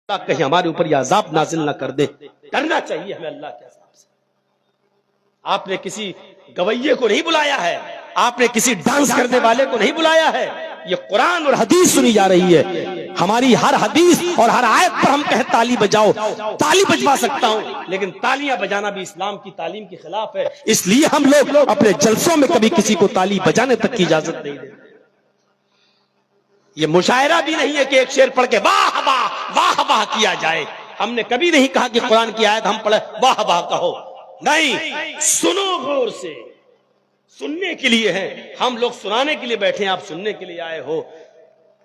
اللہ کہیں ہمارے اوپر یہ عذاب نازل نہ کر دے. ڈرنا چاہیے ہمیں اللہ کے عذاب سے. آپ نے کسی گویے کو نہیں بلایا ہے, آپ نے کسی ڈانس کرنے والے کو نہیں بلایا ہے. یہ قرآن اور حدیث سنی جا رہی ہے. ہماری ہر حدیث اور ہر آیت پر ہم کہیں تالی بجاؤ, تالی بجوا سکتا ہوں, لیکن تالیاں بجانا بھی اسلام کی تعلیم کے خلاف ہے. اس لیے ہم لوگ اپنے جلسوں میں کبھی کسی کو تالی بجانے تک کی اجازت نہیں دیتے. یہ مشاعرہ بھی نہیں ہے کہ ایک شعر پڑھ کے واہ واہ واہ واہ کیا جائے. ہم نے کبھی نہیں کہا کہ قرآن کی آیت ہم پڑھے واہ واہ کہو. نہیں, سنو غور سے. سننے کے لیے ہے, ہم لوگ سنانے کے لیے بیٹھے ہیں, آپ سننے کے لیے آئے ہو.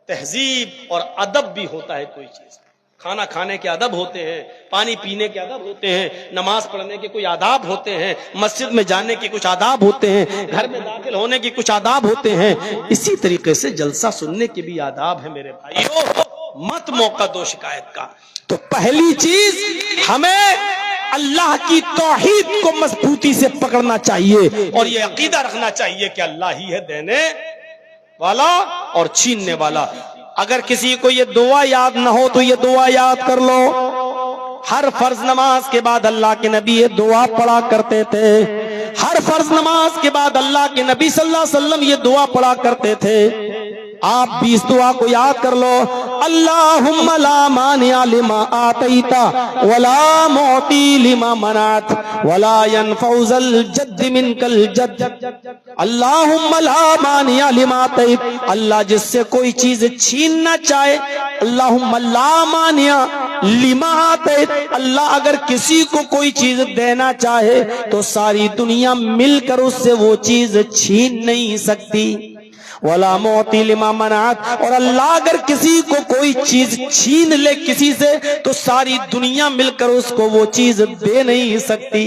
تہذیب اور ادب بھی ہوتا ہے کوئی چیز. کھانا کھانے کے ادب ہوتے ہیں, پانی پینے کے ادب ہوتے ہیں, نماز پڑھنے کے کوئی آداب ہوتے ہیں, مسجد میں جانے کے کچھ آداب ہوتے ہیں, گھر میں داخل ہونے کے کچھ آداب ہوتے ہیں. اسی طریقے سے جلسہ سننے کے بھی آداب ہیں میرے بھائیو. مت موقع دو شکایت کا. تو پہلی چیز ہمیں اللہ کی توحید کو مضبوطی سے پکڑنا چاہیے اور یہ عقیدہ رکھنا چاہیے کہ اللہ ہی ہے دینے والا اور چھیننے والا. اگر کسی کو یہ دعا یاد نہ ہو تو یہ دعا یاد کر لو. ہر فرض نماز کے بعد اللہ کے نبی یہ دعا پڑھا کرتے تھے. ہر فرض نماز کے بعد اللہ کے نبی صلی اللہ علیہ وسلم یہ دعا پڑھا کرتے تھے. آپ بھی اس دعا کو یاد کر لو. اللہم لا مانع لما آتیت ولا معطی لما منعت ولا ينفع ذا الجد منک الجد. اللہم لا مانع لما آتیت, اللہ جس سے کوئی چیز چھیننا چاہے. اللہم لا مانع لما آتیت, اللہ اگر کسی کو کوئی چیز دینا چاہے تو ساری دنیا مل کر اس سے وہ چیز چھین نہیں سکتی. ولا معطی لما منعت, اور اللہ اگر کسی کو کوئی چیز چھین لے کسی سے تو ساری دنیا مل کر اس کو وہ چیز دے نہیں سکتی,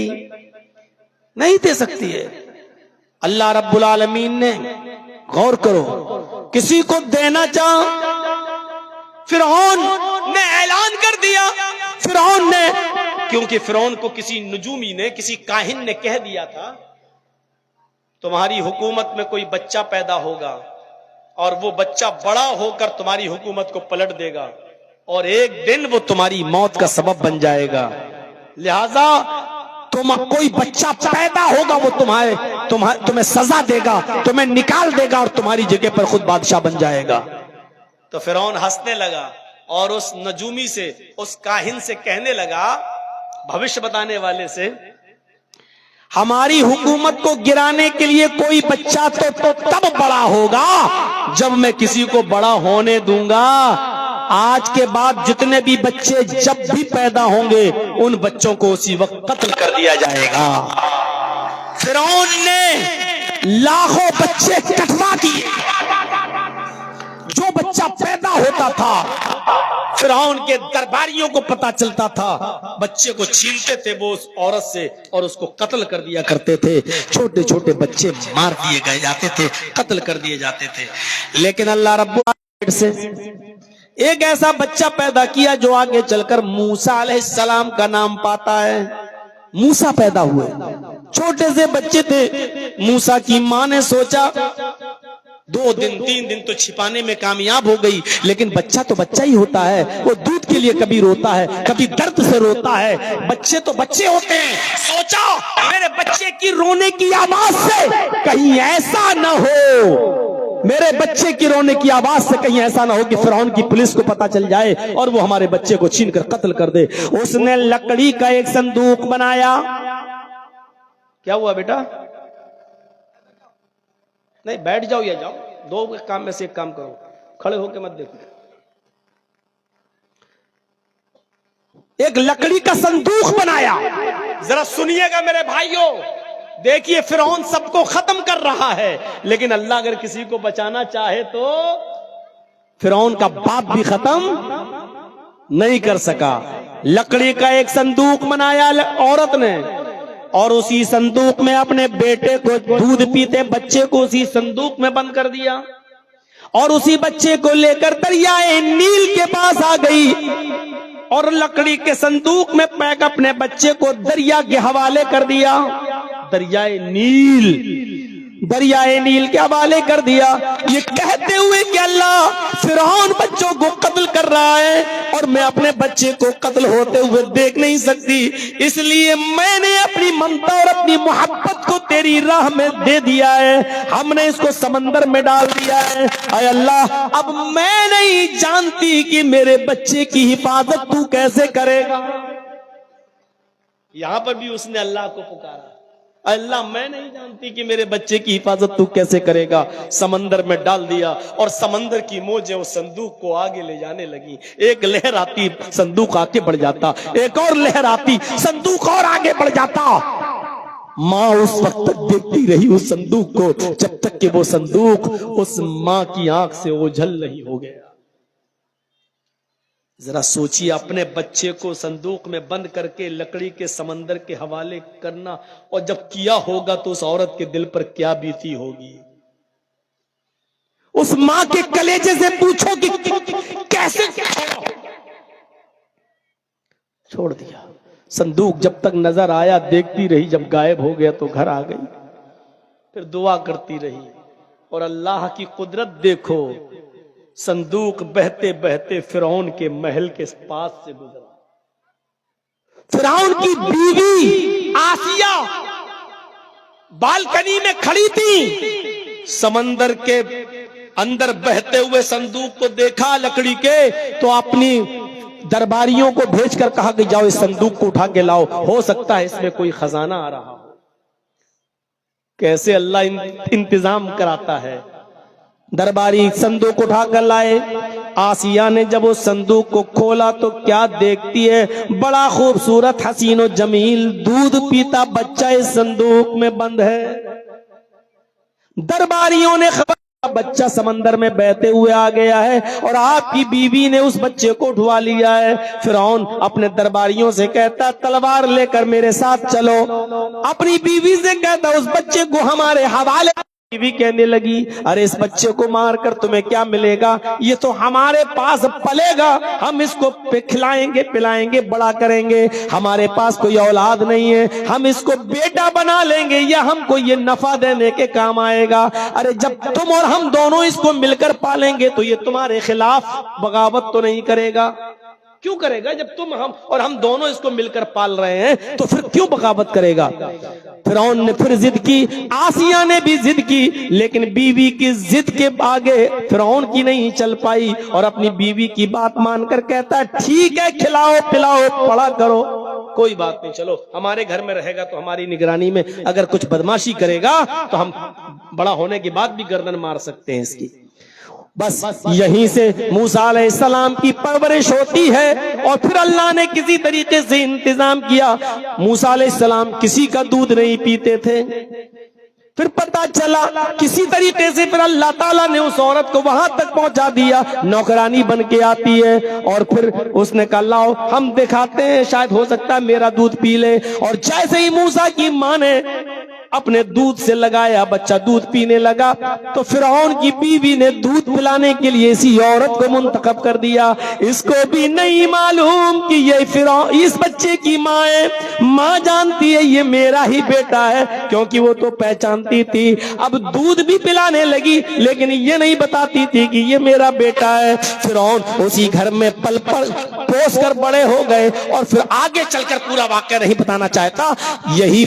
نہیں دے سکتی ہے. اللہ رب العالمین نے, غور کرو, کسی کو دینا چاہ, فرعون نے اعلان کر دیا. فرعون نے, کیونکہ فرعون کو کسی نجومی نے, کسی کاہن نے کہہ دیا تھا تمہاری حکومت میں کوئی بچہ پیدا ہوگا اور وہ بچہ بڑا ہو کر تمہاری حکومت کو پلٹ دے گا اور ایک دن وہ تمہاری موت کا سبب بن جائے گا. لہذا کوئی بچہ پیدا ہوگا وہ تمہیں سزا دے گا, تمہیں نکال دے گا اور تمہاری جگہ پر خود بادشاہ بن جائے گا. تو فرعون ہنسنے لگا اور اس نجومی سے, اس کاہن سے کہنے لگا, بھوشیہ بتانے والے سے, ہماری حکومت کو گرانے کے لیے کوئی بچہ تو تب بڑا ہوگا جب میں کسی کو بڑا ہونے دوں گا. آج کے بعد جتنے بھی بچے جب بھی پیدا ہوں گے ان بچوں کو اسی وقت قتل کر دیا جائے گا. فرعون نے لاکھوں بچے کٹوا دیے. جو بچہ پیدا ہوتا تھا فرعون کے درباریوں کو پتا چلتا تھا, بچے کو چھینتے تھے وہ اس عورت سے اور اس کو قتل کر دیا کرتے تھے. چھوٹے چھوٹے بچے مار دیے گئے جاتے تھے, قتل کر دیے جاتے تھے. لیکن اللہ رب العالمین سے ایک ایسا بچہ پیدا کیا جو آگے چل کر موسیٰ علیہ السلام کا نام پاتا ہے. موسیٰ پیدا ہوئے, چھوٹے سے بچے تھے. موسیٰ کی ماں نے سوچا 2 دن 3 دن تو چھپانے میں کامیاب ہو گئی, لیکن بچہ تو بچہ ہی ہوتا ہے. وہ دودھ کے لیے کبھی روتا ہے, کبھی درد سے روتا ہے. بچے تو بچے ہوتے ہیں. سوچا میرے بچے کی رونے کی آواز سے کہیں ایسا نہ ہو, میرے بچے کی رونے کی آواز سے کہیں ایسا نہ ہو کہ فرعون کی پولیس کو پتا چل جائے اور وہ ہمارے بچے کو چھین کر قتل کر دے. اس نے لکڑی کا ایک صندوق بنایا. کیا ہوا بیٹا؟ نہیں, بیٹھ جاؤ یا جاؤ, 2 کام میں سے ایک کام کرو, کھڑے ہو کے مت دیکھو. ایک لکڑی کا صندوق بنایا. ذرا سنیے گا میرے بھائیوں, دیکھیے فرعون سب کو ختم کر رہا ہے, لیکن اللہ اگر کسی کو بچانا چاہے تو فرعون کا باپ بھی ختم نہیں کر سکا. لکڑی کا ایک صندوق بنایا عورت نے, اور اسی صندوق میں اپنے بیٹے کو, دودھ پیتے بچے کو اسی صندوق میں بند کر دیا, اور اسی بچے کو لے کر دریائے نیل کے پاس آ گئی اور لکڑی کے صندوق میں پیک اپنے بچے کو دریا کے حوالے کر دیا. دریائے نیل دریائے نیل کے حوالے کر دیا، یہ کہتے ہوئے کہ اللہ فرعون بچوں کو قتل کر رہا ہے اور میں اپنے بچے کو قتل ہوتے ہوئے دیکھ نہیں سکتی، اس لیے میں نے اپنی ممتا اور اپنی محبت کو تیری راہ میں دے دیا ہے، ہم نے اس کو سمندر میں ڈال دیا ہے۔ اے اللہ اب میں نہیں جانتی کہ میرے بچے کی حفاظت تو کیسے کرے گا۔ یہاں پر بھی اس نے اللہ کو پکارا، اللہ میں نہیں جانتی کہ میرے بچے کی حفاظت تو کیسے کرے گا۔ سمندر میں ڈال دیا اور سمندر کی موجیں اس صندوق کو آگے لے جانے لگی، ایک لہر آتی صندوق آگے بڑھ جاتا، ایک اور لہر آتی صندوق اور آگے بڑھ جاتا۔ ماں اس وقت تک دیکھتی رہی اس صندوق کو جب تک کہ وہ صندوق اس ماں کی آنکھ سے اوجھل نہیں ہو گیا۔ ذرا سوچیے، اپنے بچے کو صندوق میں بند کر کے لکڑی کے سمندر کے حوالے کرنا، اور جب کیا ہوگا تو اس عورت کے دل پر کیا بیتی ہوگی۔ اس ماں کے کلیجے سے پوچھو کہ کیسے چھوڑ دیا۔ صندوق جب تک نظر آیا دیکھتی رہی، جب غائب ہو گیا تو گھر آ گئی، پھر دعا کرتی رہی، اور اللہ کی قدرت دیکھو، صندوق بہتے بہتے فرعون کے محل کے پاس سے گزرا۔ فرعون کی بیوی آسیہ بالکنی میں کھڑی تھی، سمندر کے اندر بہتے ہوئے صندوق کو دیکھا لکڑی کے، تو اپنی درباریوں کو بھیج کر کہا کہ جاؤ اس صندوق کو اٹھا کے لاؤ، ہو سکتا ہے اس میں کوئی خزانہ آ رہا ہو۔ کیسے اللہ انتظام کراتا ہے۔ درباری صندوق اٹھا کر لائے۔ آسیہ نے جب اس صندوق کو کھولا تو کیا دیکھتی ہے، بڑا خوبصورت حسین و جمیل دودھ پیتا بچہ اس صندوق میں بند ہے۔ درباریوں نے خبر بچہ سمندر میں بہتے ہوئے آ گیا ہے اور آپ کی بیوی نے اس بچے کو اٹھوا لیا ہے۔ فرعون اپنے درباریوں سے کہتا تلوار لے کر میرے ساتھ چلو، اپنی بیوی سے کہتا اس بچے کو ہمارے حوالے۔ بیوی کہنے لگی ارے اس بچے کو مار کر تمہیں کیا ملے گا، یہ تو ہمارے پاس پلے گا، ہم اس کو کھلائیں گے پلائیں گے بڑا کریں گے، ہمارے پاس کوئی اولاد نہیں ہے، ہم اس کو بیٹا بنا لیں گے یا ہم کو یہ نفع دینے کے کام آئے گا۔ ارے جب تم اور ہم دونوں اس کو مل کر پالیں گے تو یہ تمہارے خلاف بغاوت تو نہیں کرے گا؟ کیوں کرے گا؟ جب تم ہم دونوں اس کو مل کر پال رہے ہیں تو پھر کیوں بغاوت کرے گا؟ فرعون نے پھر ضد کی، آسیہ نے بھی ضد کی، لیکن بیوی کی ضد کے آگے فرعون کی نہیں چل پائی اور اپنی بیوی کی بات مان کر کہتا ٹھیک ہے کھلاؤ پلاؤ پڑا کرو، کوئی بات نہیں، چلو ہمارے گھر میں رہے گا تو ہماری نگرانی میں، اگر کچھ بدماشی کرے گا تو ہم بڑا ہونے کے بعد بھی گردن مار سکتے ہیں اس کی۔ بس یہیں سے موسیٰ علیہ السلام کی پرورش ہوتی ہے اور پھر اللہ نے کسی طریقے سے انتظام کیا۔ موسیٰ علیہ السلام کسی کا دودھ نہیں پیتے تھے، پھر پتا چلا کسی طریقے سے پھر اللہ تعالیٰ نے اس عورت کو وہاں تک پہنچا دیا، نوکرانی بن کے آتی ہے اور پھر اس نے کہا لاؤ ہم دکھاتے ہیں شاید ہو سکتا ہے میرا دودھ پی لے، اور جیسے ہی موسیٰ کی ماں نے اپنے دودھ سے لگایا بچہ دودھ پینے لگا تو فرعون کی بیوی نے دودھ پلانے کے لیے اسی عورت کو منتخب کر دیا۔ اس کو بھی نہیں معلوم کہ یہ فرعون اس بچے کی ماں ہے، ماں جانتی ہے یہ میرا ہی بیٹا ہے کیونکہ وہ تو پہچانتی تھی۔ اب دودھ بھی پلانے لگی لیکن یہ نہیں بتاتی تھی کہ یہ میرا بیٹا ہے۔ فرعون اسی گھر میں پل پل پوس کر بڑے ہو گئے اور پھر آگے چل کر پورا واقعہ نہیں بتانا چاہتا۔ یہی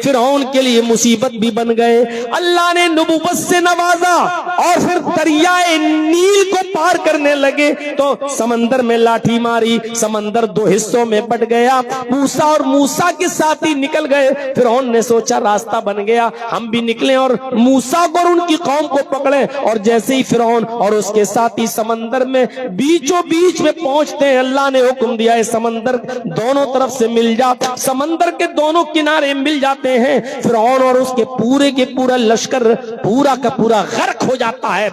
فرعون کے لیے مصیبت بھی بن گئے۔ اللہ نے نبوت سے نوازا اور پھر دریائے نیل کو پار کرنے لگے تو سمندر میں لاٹھی ماری، سمندر دو حصوں میں بٹ گیا، موسیٰ اور موسیٰ کے ساتھی نکل گئے۔ فرعون نے سوچا راستہ بن گیا، ہم بھی نکلیں اور موسیٰ کو اور ان کی قوم کو پکڑیں، اور جیسے ہی فرعون اور اس کے ساتھی سمندر میں بیچوں بیچ میں پہنچتے ہیں اللہ نے حکم دیا ہے سمندر دونوں طرف سے مل جا، سمندر کے دونوں کنارے مل جاتے ہیں۔ فرعون اور اس کے پورے کے پورا لشکر پورا کا پورا غرق ہو جاتا ہے،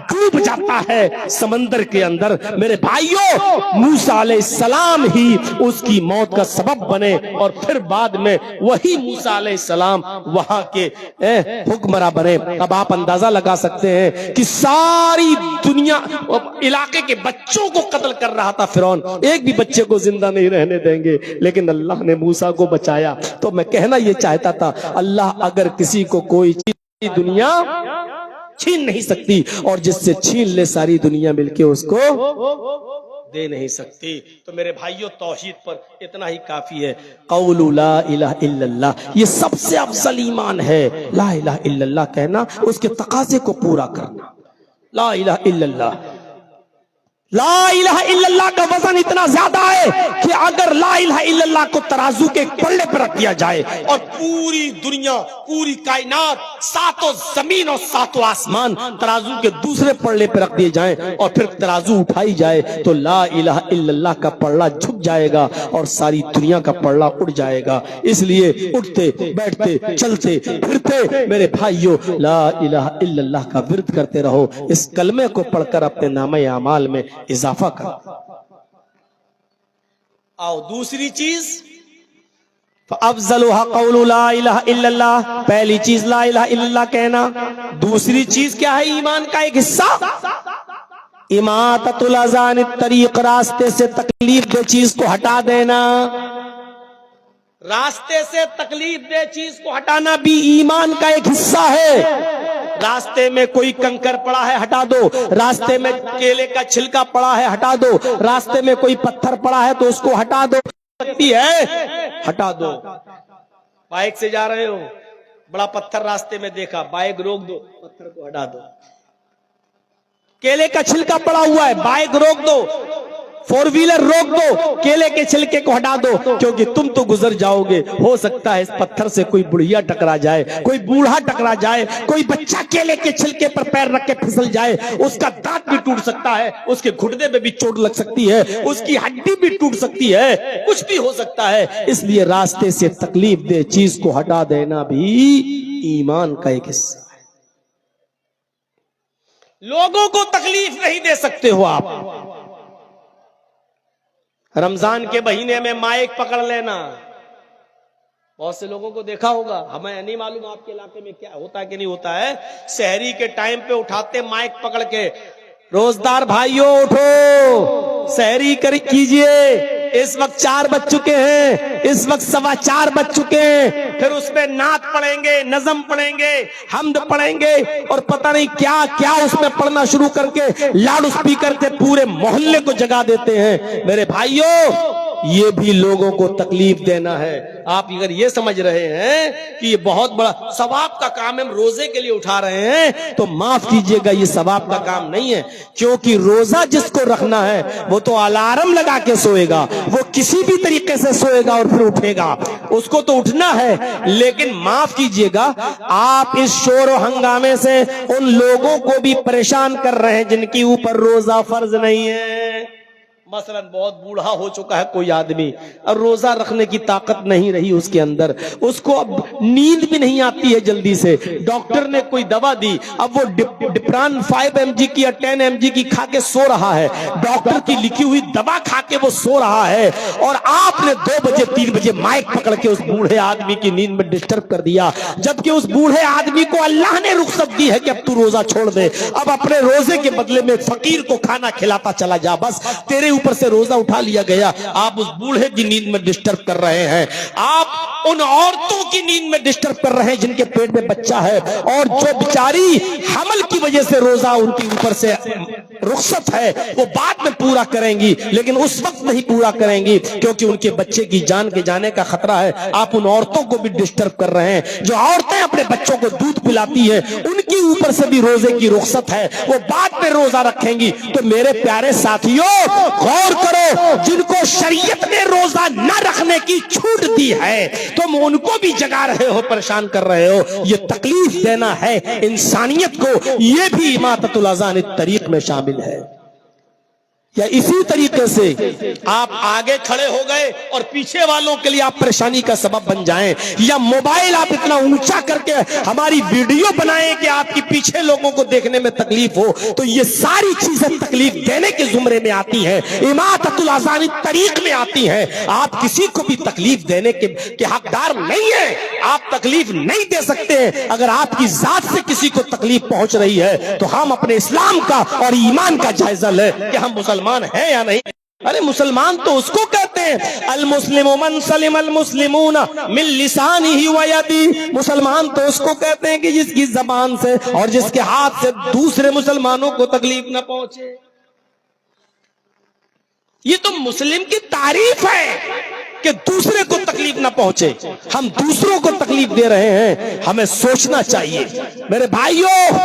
ڈوب جاتا ہے سمندر کے اندر۔ میرے بھائیوں موسیٰ علیہ السلام ہی اس کی موت کا سبب بنے اور پھر بعد میں وہی موسیٰ علیہ السلام وہاں کے حکمراں بنے۔ اب آپ اندازہ لگا سکتے ہیں کہ ساری دنیا علاقے کے بچوں کو قتل کر رہا تھا فرعون، ایک بھی بچے کو زندہ نہیں رہنے دیں گے، لیکن اللہ نے موسیٰ کو بچایا۔ تو میں کہنا یہ چاہتا تھا، اللہ اگر کسی کو کوئی چیز دنیا چھین نہیں سکتی اور جس سے چھین لے ساری دنیا مل کے اس کو دے نہیں سکتی۔ تو میرے بھائیوں، توحید پر اتنا ہی کافی ہے۔ قول لا الہ الا اللہ، یہ سب سے افضل ایمان ہے۔ لا الہ الا اللہ کہنا، اس کے تقاضے کو پورا کرنا۔ لا الہ الا اللہ، لا الہ الا اللہ کا وزن اتنا زیادہ ہے کہ اگر لا الہ الا اللہ کو ترازو کے پلڑے پر رکھ دیا جائے اور پوری دنیا، پوری کائنات، ساتوں زمین اور ساتوں آسمان ترازو کے دوسرے پلڑے پر رکھ دیے جائیں اور پھر ترازو اٹھائی جائے تو لا الہ الا اللہ کا پلڑا جھک جائے گا اور ساری دنیا کا پلڑا اڑ جائے گا۔ اس لیے اٹھتے بیٹھتے چلتے پھرتے میرے بھائیوں، لا الہ الا اللہ کا ورد کرتے رہو۔ اس کلمے کو پڑھ کر اپنے نامہ اعمال میں اضافہ کر۔ آؤ دوسری چیز، فَأَفْضَلُهَا قَوْلُ لَا إِلَهَ إِلَّا اللَّهِ، پہلی چیز لا الہ الا اللہ کہنا۔ دوسری چیز کیا ہے؟ ایمان کا ایک حصہ اماطۃ الاذى عن الطریق، راستے سے تکلیف دہ چیز کو ہٹا دینا۔ راستے سے تکلیف دہ چیز کو ہٹانا بھی ایمان کا ایک حصہ ہے۔ راستے میں کوئی کنکر پڑا ہے ہٹا دو، راستے میں کیلے کا چھلکا پڑا ہے ہٹا دو، راستے میں کوئی پتھر پڑا ہے تو اس کو ہٹا دو، سکتی ہے ہٹا دو۔ بائک سے جا رہے ہو، بڑا پتھر راستے میں دیکھا، بائک روک دو، پتھر کو ہٹا دو۔ کیلے کا چھلکا پڑا ہوا ہے، بائک روک دو، فور ویلر روک دو، کیلے کے چھلکے کو ہٹا دو، کیونکہ تم تو گزر جاؤ گے۔ ہو سکتا ہے اس پتھر سے کوئی بڑھیا ٹکرا جائے، کوئی بوڑھا ٹکرا جائے، کوئی بچہ کیلے کے چھلکے پر پیر رکھ کے پھسل جائے، اس کا دانت بھی ٹوٹ سکتا ہے، اس کے گھٹنے میں بھی چوٹ لگ سکتی ہے، اس کی ہڈی بھی ٹوٹ سکتی ہے، کچھ بھی ہو سکتا ہے۔ اس لیے راستے سے تکلیف دہ چیز کو ہٹا دینا بھی ایمان کا ایک حصہ ہے۔ لوگوں کو تکلیف نہیں دے سکتے ہو آپ۔ رمضان کے مہینے میں مائک پکڑ لینا، بہت سے لوگوں کو دیکھا ہوگا، ہمیں نہیں معلوم آپ کے علاقے میں کیا ہوتا ہے کہ نہیں ہوتا ہے، سحری کے ٹائم پہ اٹھاتے مائک پکڑ کے، روزدار بھائیوں اٹھو، سحری کیجئے، اس وقت 4 بج چکے ہیں، اس وقت 4:15 بج چکے ہیں، پھر اس میں نعت پڑھیں گے، نظم پڑھیں گے، حمد پڑھیں گے اور پتہ نہیں کیا کیا اس میں پڑھنا شروع کر کے لاؤڈ اسپیکر سے پورے محلے کو جگا دیتے ہیں۔ میرے بھائیوں، یہ بھی لوگوں کو تکلیف دینا ہے۔ آپ اگر یہ سمجھ رہے ہیں کہ یہ بہت بڑا ثواب کا کام ہم روزے کے لیے اٹھا رہے ہیں تو معاف کیجئے گا، یہ ثواب کا کام نہیں ہے، کیونکہ روزہ جس کو رکھنا ہے وہ تو الارم لگا کے سوئے گا، وہ کسی بھی طریقے سے سوئے گا اور پھر اٹھے گا، اس کو تو اٹھنا ہے۔ لیکن معاف کیجئے گا، آپ اس شور و ہنگامے سے ان لوگوں کو بھی پریشان کر رہے ہیں جن کی اوپر روزہ فرض نہیں ہے۔ مثلا بہت بوڑھا ہو چکا ہے کوئی آدمی اور روزہ رکھنے کی طاقت نہیں رہی اس کے اندر، اس کو اب نیند بھی نہیں آتی ہے جلدی سے، ڈاکٹر نے کوئی دوا دی، اب وہ ڈپران 5 mg کی یا 10 mg کی کھا کے سو رہا ہے، ڈاکٹر کی لکھی ہوئی دوا کھا کے وہ سو رہا ہے، اور آپ نے 2 بجے 3 بجے مائک پکڑ کے اس بوڑھے آدمی کی نیند میں ڈسٹرب کر دیا، جبکہ اس بوڑھے آدمی کو اللہ نے رخصت دی ہے کہ اب تو روزہ چھوڑ دے، اب اپنے روزے کے بدلے میں فقیر کو کھانا کھلاتا چلا جا، بس تیرے اوپر سے روزہ اٹھا لیا گیا۔ آپ اس بوڑھے کی نیند میں ڈسٹرب کر رہے ہیں، آپ ان عورتوں کی نیند میں ڈسٹرب کر رہے ہیں جن کے پیٹ میں بچہ ہے اور جو بیچاری حمل کی وجہ سے روزہ ان کی اوپر سے رخصت ہے، وہ بعد میں پورا کریں گی لیکن اس وقت نہیں پورا کریں گی کیونکہ ان کے بچے کی جان کے جانے کا خطرہ ہے۔ آپ ان عورتوں کو بھی ڈسٹرب کر رہے ہیں، جو عورتیں اپنے بچوں کو دودھ پلاتی ہیں ان کی اوپر سے بھی روزے کی رخصت ہے، وہ بعد میں روزہ رکھیں گی۔ تو میرے پیارے ساتھیوں، غور کرو، جن کو شریعت نے روزہ نہ رکھنے کی چھوٹ دی ہے تم ان کو بھی جگا رہے ہو، پریشان کر رہے ہو، یہ تکلیف دینا ہے انسانیت کو، یہ بھی اماطۃ الاذى عن الطریق میں شامل ہے۔ یا اسی طریقے سے آپ آگے کھڑے ہو گئے اور پیچھے والوں کے لیے آپ پریشانی کا سبب بن جائیں، یا موبائل آپ اتنا اونچا کر کے ہماری ویڈیو بنائیں کہ آپ کی پیچھے لوگوں کو دیکھنے میں تکلیف ہو، تو یہ ساری چیزیں تکلیف دینے کے زمرے میں آتی ہیں، اماطۃ الاذى عن الطریق میں آتی ہیں۔ آپ کسی کو بھی تکلیف دینے کے حقدار نہیں ہیں، آپ تکلیف نہیں دے سکتے ہیں۔ اگر آپ کی ذات سے کسی کو تکلیف پہنچ رہی ہے تو ہم اپنے اسلام کا اور ایمان کا جائزہ لیں کہ ہم مسلمان ہیں یا نہیں۔ ارے مسلمان تو اس کو کہتے ہیں المسلم من سلم المسلمون من لسانہ و یدہ، مسلمان تو اس کو کہتے ہیں کہ جس کی زبان سے اور جس کے ہاتھ سے دوسرے مسلمانوں کو تکلیف نہ پہنچے. یہ تو مسلم کی تعریف ہے کہ دوسرے کو تکلیف نہ پہنچے. ہم دوسروں کو تکلیف دے رہے ہیں. ہمیں سوچنا چاہیے میرے بھائیوں،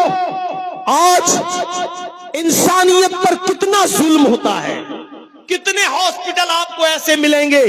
آج انسانیت پر کتنا ظلم ہوتا ہے. کتنے ہاسپٹل آپ کو ایسے ملیں گے،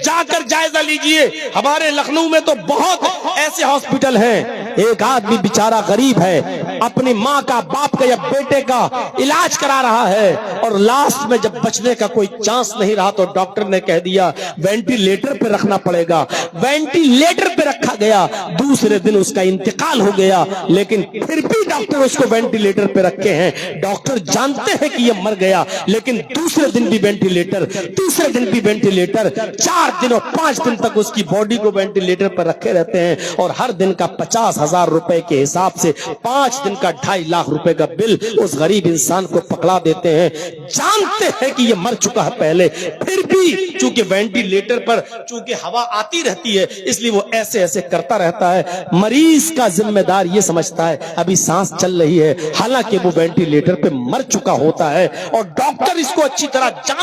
جا کر جائزہ لیجئے. ہمارے لکھنؤ میں تو بہت ایسے ہاسپٹل ہیں. ایک آدمی بیچارہ غریب ہے، اپنی ماں کا، باپ کا یا بیٹے کا علاج کرا رہا ہے، اور لاسٹ میں جب بچنے کا کوئی چانس نہیں رہا تو ڈاکٹر نے کہہ دیا وینٹیلیٹر پہ رکھنا پڑے گا. وینٹیلیٹر پہ رکھا گیا، دوسرے دن اس کا انتقال ہو گیا، لیکن پھر بھی ڈاکٹر اس کو وینٹیلیٹر پہ رکھے ہیں. ڈاکٹر جانتے ہیں کہ یہ مر گیا، لیکن دوسرے دن بھی وینٹیلیٹر، تیسرے دن بھی وینٹیلیٹر، 4 دن اور 5 دن تک اس کی باڈی کو وینٹیلیٹر پر رکھے رہتے ہیں. اور ہر دن کا 50,000 روپے کے حساب سے 5 دن کا 2.5 لاکھ روپے کا بل اس غریب انسان کو پکڑا دیتے ہیں. جانتے ہیں کہ یہ مر چکا ہے پہلے، پھر بھی چونکہ وینٹیلیٹر پر چونکہ ہوا آتی رہتی ہے اس لیے وہ ایسے ایسے کرتا رہتا ہے. مریض کا ذمہ دار یہ سمجھتا ہے ابھی سانس چل رہی ہے، حالانکہ وہ وینٹیلیٹر پہ مر چکا ہوتا ہے. اور ڈاکٹر اس کو اچھی طرح جانتے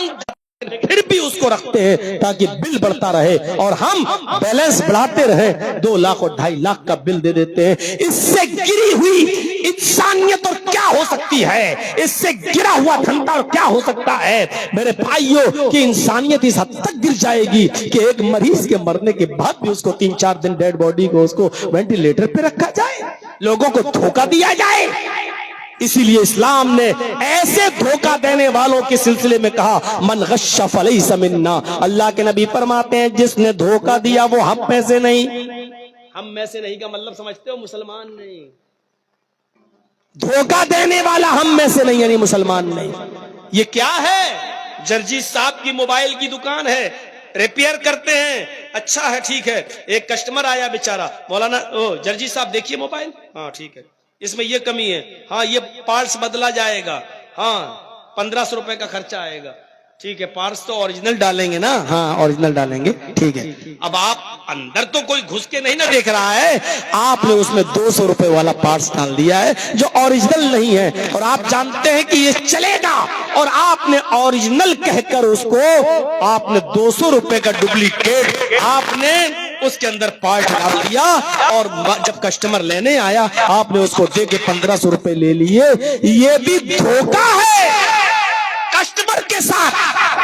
پھر بھی اس کو رکھتے ہیں تاکہ بل بڑھتا رہے اور ہم بیلنس بڑھاتے رہیں. 2 لاکھ اور 2.5 لاکھ کا بل دے دیتے ہیں. اس سے گری ہوئی انسانیت اور کیا ہو سکتی ہے؟ اس سے گرا ہوا دھندا اور کیا ہو سکتا ہے میرے بھائیوں؟ کہ انسانیت اس حد تک گر جائے گی کہ ایک مریض کے مرنے کے بعد بھی اس کو 3-4 دن ڈیڈ باڈی کو اس کو وینٹیلیٹر پہ رکھا جائے، لوگوں کو دھوکہ دیا جائے. اسی لیے اسلام نے ایسے دھوکہ دینے والوں کے سلسلے میں کہا من غش فلیس منا. اللہ کے نبی فرماتے ہیں جس نے دھوکہ دیا وہ ہم میں سے نہیں. ہم میں سے نہیں کا مطلب سمجھتے ہو؟ مسلمان نہیں. دھوکہ دینے والا ہم میں سے نہیں، یعنی مسلمان نہیں. یہ کیا ہے؟ جرجیت صاحب کی موبائل کی دکان ہے، ریپیئر کرتے ہیں. اچھا ہے، ٹھیک ہے. ایک کسٹمر آیا بیچارہ، مولانا جرجیت صاحب دیکھیے موبائل. ہاں ٹھیک ہے، اس میں یہ کمی ہے، ہاں یہ پارٹس بدلا جائے گا، ہاں 1500 روپے کا خرچہ آئے گا. ٹھیک ہے، پارٹس تو اوریجنل ڈالیں گے نا؟ ہاں اوریجنل ڈالیں گے، ٹھیک ہے. اب آپ اندر تو کوئی گھس کے نہیں نہ دیکھ رہا ہے، آپ نے اس میں 200 روپے والا پارٹس ڈال دیا ہے جو اوریجنل نہیں ہے، اور آپ جانتے ہیں کہ یہ چلے گا، اور آپ نے اوریجنل کہہ کر اس کو آپ نے 200 روپے کا ڈپلیکیٹ آپ نے اس کے اندر پارٹ ڈال دیا. اور جب کسٹمر لینے آیا آپ نے اس کو دے کے 1500 روپے لے لیے. یہ بھی دھوکہ ہے کسٹمر کے ساتھ،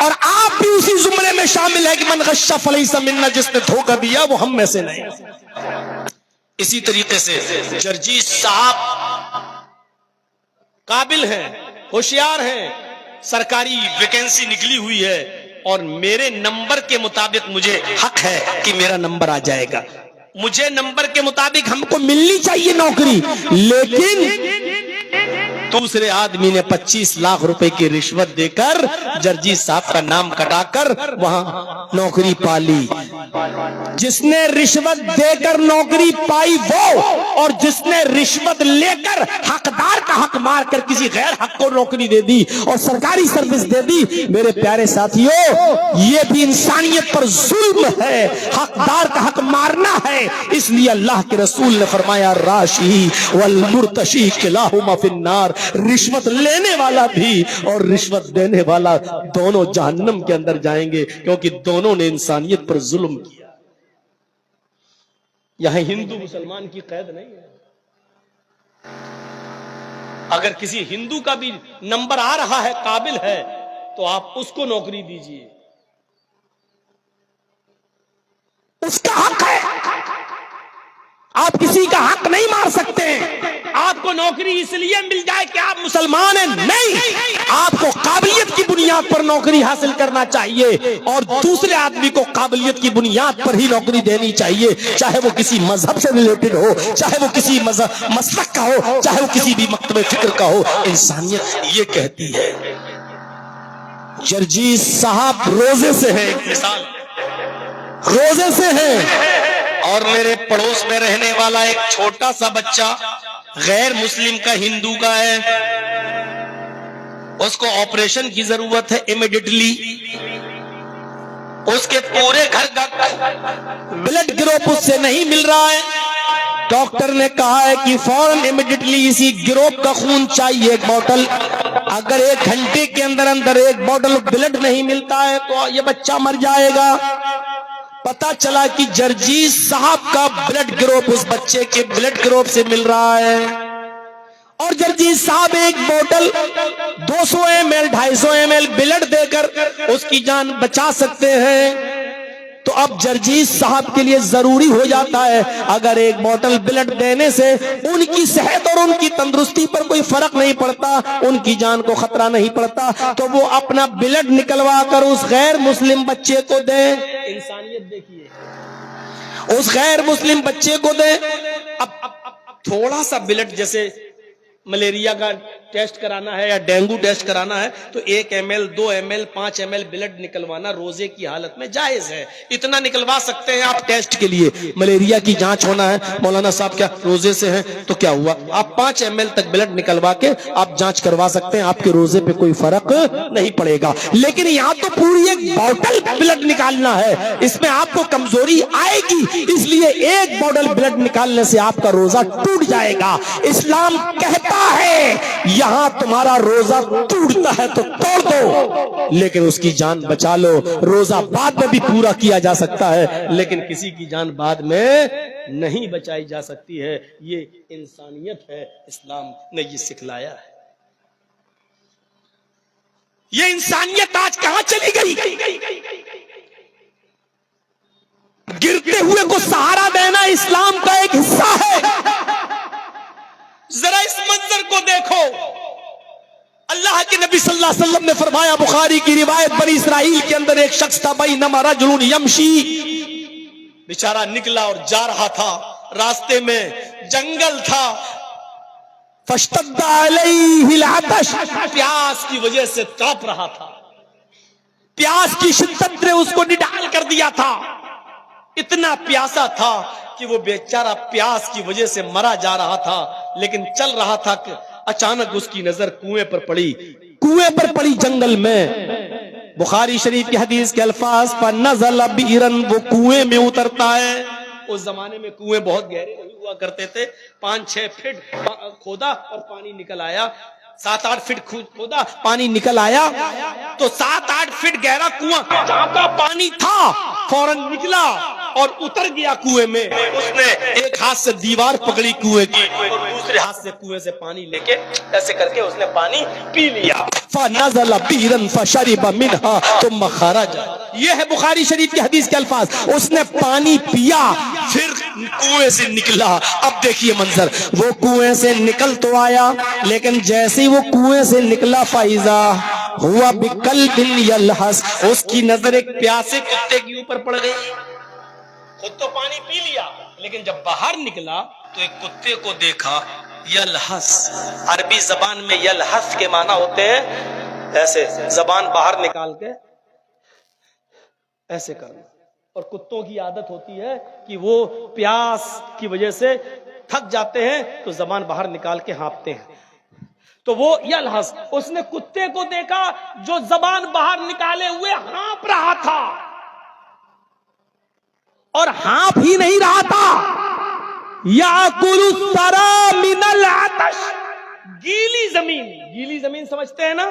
اور آپ بھی اسی زمرے میں شامل ہے کہ من غش فلیس منا، جس نے دھوکہ دیا وہ ہم میں سے نہیں. اسی طریقے سے جرجیت صاحب قابل ہیں، ہوشیار ہیں، سرکاری ویکینسی نکلی ہوئی ہے اور میرے نمبر کے مطابق مجھے حق ہے کہ میرا نمبر آ جائے گا. مجھے نمبر کے مطابق ہم کو ملنی چاہیے نوکری، لیکن دوسرے آدمی نے 25 لاکھ روپے کی رشوت دے کر جرجیت صاحب کا نام کٹا کر وہاں نوکری پالی. جس نے رشوت دے کر نوکری پائی وہ، اور جس نے رشوت لے کر حقدار کا حق مار کر کسی غیر حق کو نوکری دے دی اور سرکاری سروس دے دی، میرے پیارے ساتھیوں یہ بھی انسانیت پر ظلم ہے، حقدار کا حق مارنا ہے. اس لیے اللہ کے رسول نے فرمایا راشی والمرتشی کلاہما فی النار. رشوت لینے والا بھی اور رشوت دینے والا دونوں جہنم کے اندر جائیں گے، کیونکہ دونوں نے انسانیت پر ظلم کیا. یہاں ہندو مسلمان کی قید نہیں ہے. اگر کسی ہندو کا بھی نمبر آ رہا ہے، قابل ہے، تو آپ اس کو نوکری دیجیے، اس کا حق ہے. آپ کسی کا حق نہیں مار سکتے. آپ کو نوکری اس لیے مل جائے کہ آپ مسلمان ہیں، نہیں، آپ کو قابلیت کی بنیاد پر نوکری حاصل کرنا چاہیے، اور دوسرے آدمی کو قابلیت کی بنیاد پر ہی نوکری دینی چاہیے، چاہے وہ کسی مذہب سے ریلیٹڈ ہو، چاہے وہ کسی مسلک کا ہو، چاہے وہ کسی بھی مکتب فکر کا ہو. انسانیت یہ کہتی ہے. جرجیت صاحب روزے سے ہے، ایک مثال روزے سے ہے، اور میرے پڑوس میں رہنے والا ایک چھوٹا سا بچہ غیر مسلم کا، ہندو کا ہے، اس کو آپریشن کی ضرورت ہے امیڈیٹلی. اس کے پورے گھر کا بلڈ گروپ اس سے نہیں مل رہا ہے. ڈاکٹر نے کہا ہے کہ فوراً امیڈیٹلی اسی گروپ کا خون چاہیے ایک بوٹل. اگر 1 گھنٹے کے اندر اندر 1 بوٹل بلڈ نہیں ملتا ہے تو یہ بچہ مر جائے گا. پتا چلا کہ جرجیز صاحب کا بلڈ گروپ اس بچے کے بلڈ گروپ سے مل رہا ہے اور جرجیز صاحب 1 بوٹل 200 ml 250 ml بلڈ دے کر اس کی جان بچا سکتے ہیں. تو اب جرجیز صاحب کے لیے ضروری ہو جاتا ہے اگر 1 بوٹل بلڈ دینے سے ان کی صحت اور ان کی تندرستی پر کوئی فرق نہیں پڑتا, ان کی جان کو خطرہ نہیں پڑتا, تو وہ اپنا بلڈ نکلوا کر اس غیر مسلم بچے کو دیں. انسانیت دیکھیے, اس غیر مسلم بچے کو دیں. اب تھوڑا سا بلڈ, جیسے ملیریا کا ٹیسٹ کرانا ہے یا ڈینگو ٹیسٹ کرانا ہے تو 1 ml 2 ml 5 ml بلڈ نکلوانا روزے کی حالت میں جائز ہے. اتنا نکلوا سکتے ہیں آپ ٹیسٹ کے لیے. ملیریا کی جانچ ہونا ہے, مولانا صاحب کیا روزے سے ہیں تو کیا ہوا, آپ 5 ml تک بلڈ نکلوا کے آپ جانچ کروا سکتے ہیں, آپ کے روزے پہ کوئی فرق نہیں پڑے گا. لیکن یہاں تو پوری 1 بوٹل بلڈ نکالنا ہے, اس میں آپ کو کمزوری آئے گی, اس لیے 1 بوٹل بلڈ نکالنے سے آپ کا روزہ ٹوٹ جائے گا. اسلام کہتا ہے یہاں تمہارا روزہ ٹوٹتا ہے تو توڑ دو, لیکن اس کی جان بچا لو. روزہ بعد میں بھی پورا کیا جا سکتا ہے لیکن کسی کی جان بعد میں نہیں بچائی جا سکتی ہے. یہ انسانیت ہے, اسلام نے یہ سکھلایا ہے. یہ انسانیت آج کہاں چلی گئی؟ گرتے ہوئے کو سہارا دینا اسلام کا ایک حصہ ہے. ذرا اس منظر کو دیکھو. اللہ کے نبی صلی اللہ علیہ وسلم نے فرمایا, بخاری کی روایت, بنی اسرائیل کے اندر ایک شخص تھا, بینما رجل یمشی, بیچارہ نکلا اور جا رہا تھا, راستے میں جنگل تھا, فاشتد علیہ العطش, پیاس کی وجہ سے تڑپ رہا تھا, پیاس کی شدت نے اس کو نڈال کر دیا تھا, اتنا پیاسا تھا کہ وہ بیچارہ پیاس کی وجہ سے مرا جا رہا تھا. لیکن چل رہا تھا کہ اچانک اس کی نظر کنویں پر پڑی جنگل میں. بخاری شریف کی حدیث کے الفاظ, فنزل بیرن, وہ کنویں میں اترتا ہے. اس زمانے میں کنویں بہت گہرے ہوا کرتے تھے, 5-6 فٹ کھودا اور پانی نکل آیا, 7-8 فٹ کھودا پانی نکل آیا, تو 7-8 فٹ گہرا کنواں, جہاں کا پانی تھا فوراً نکلا اور اتر گیا کنویں میں. اس نے ایک ہاتھ سے دیوار پکڑی کنویں کی اور دوسرے ہاتھ سے کنویں سے پانی لے کے ایسے کر کے اس نے پانی پی لیا. فنزل بیرن فشرب منها ثم خرج, یہ ہے بخاری شریف کی حدیث کے الفاظ. اس نے پانی پیا پھر کنویں سے نکلا. اب دیکھیے منظر, وہ کنویں سے نکل تو آیا لیکن جیسے ہی وہ کنویں سے نکلا, فائزہ ہوا بقلب یلحس, اس کی نظر ایک پیاسے کتے کے اوپر پڑ گئی. خود تو پانی پی لیا لیکن جب باہر نکلا تو ایک کتے کو دیکھا, یلحس, عربی زبان میں یلحس کے معنی ہوتے ہیں ایسے زبان باہر نکال کے ایسے کرنا, اور کتوں کی عادت ہوتی ہے کہ وہ پیاس کی وجہ سے تھک جاتے ہیں تو زبان باہر نکال کے ہانپتے ہیں. تو وہ یلحس, اس نے کتے کو دیکھا جو زبان باہر نکالے ہوئے ہانپ رہا تھا, اور ہانپ ہی نہیں رہا تھا, یاکل الثری من العطش, گیلی زمین سمجھتے ہیں نا,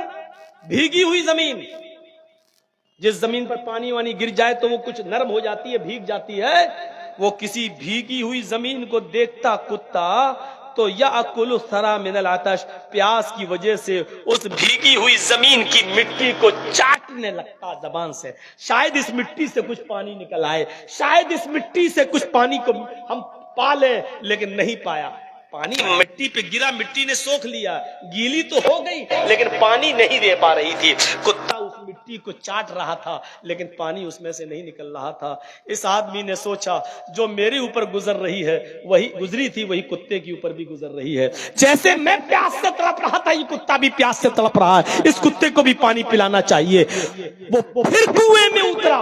بھیگی ہوئی زمین. جس زمین پر پانی وانی گر جائے تو وہ کچھ نرم ہو جاتی ہے, بھیگ جاتی ہے. وہ کسی بھیگی ہوئی زمین کو دیکھتا کتا تو یاکل الثری من العطش, پیاس کی وجہ سے اس بھیگی ہوئی زمین کی مٹی کو چاٹنے لگتا زبان سے. شاید اس مٹی سے کچھ پانی نکل آئے, شاید اس مٹی سے کچھ پانی کو ہم پا لیں, لیکن نہیں پایا. پانی مٹی پہ گرا, مٹی نے سوکھ لیا, گیلی تو ہو گئی لیکن پانی نہیں دے پا رہی تھی. کتا اس مٹی کو چاٹ رہا تھا لیکن پانی اس میں سے نہیں نکل رہا تھا. اس آدمی نے سوچا جو میرے اوپر گزر رہی ہے وہی گزری تھی, وہی کتے کے اوپر بھی گزر رہی ہے. جیسے میں پیاس سے تڑپ رہا تھا یہ کتا بھی پیاس سے تڑپ رہا ہے, اس کتے کو بھی پانی پلانا چاہیے. وہ پھر کنویں میں اترا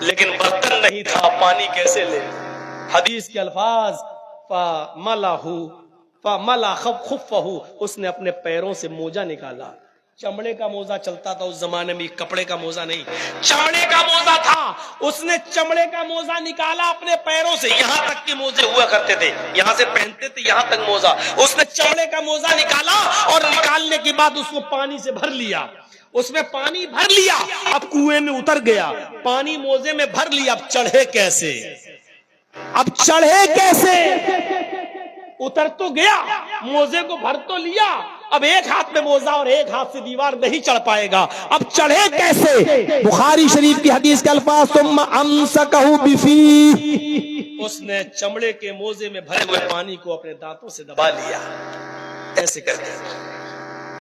لیکن برتن نہیں تھا, پانی کیسے لے. حدیث کے الفاظ, فَمَلَا خُفَّهُ, اس نے اپنے پیروں سے موجہ نکالا, چمڑے کا موزہ چلتا تھا اس زمانے میں، کپڑے کا موزہ نہیں، چمڑے کا موزہ تھا. اس نے چمڑے کا موزہ نکالا اپنے پیروں سے، یہاں تک کے موزے ہوا کرتے تھے، یہاں سے پہنتے تھے یہاں تک موزہ. اس نے چمڑے کا موزہ نکالا اور نکالنے کے بعد اس کو پانی سے بھر لیا. اس میں پانی بھر لیا، اب کنویں میں اتر گیا، پانی موزے میں بھر لیا. اب چڑھے کیسے؟ اب چڑھے کیسے؟ اتر تو گیا، موزے کو بھر تو لیا، اب ایک ہاتھ میں موزہ اور ایک ہاتھ سے دیوار نہیں چڑھ پائے گا، اب چڑھے کیسے؟ بخاری شریف کی حدیث کے الفاظ ثم امسکہ بفیہ، اس نے چمڑے کے موزے میں بھرے ہوئے پانی کو اپنے دانتوں سے دبا لیا، ایسے کر کے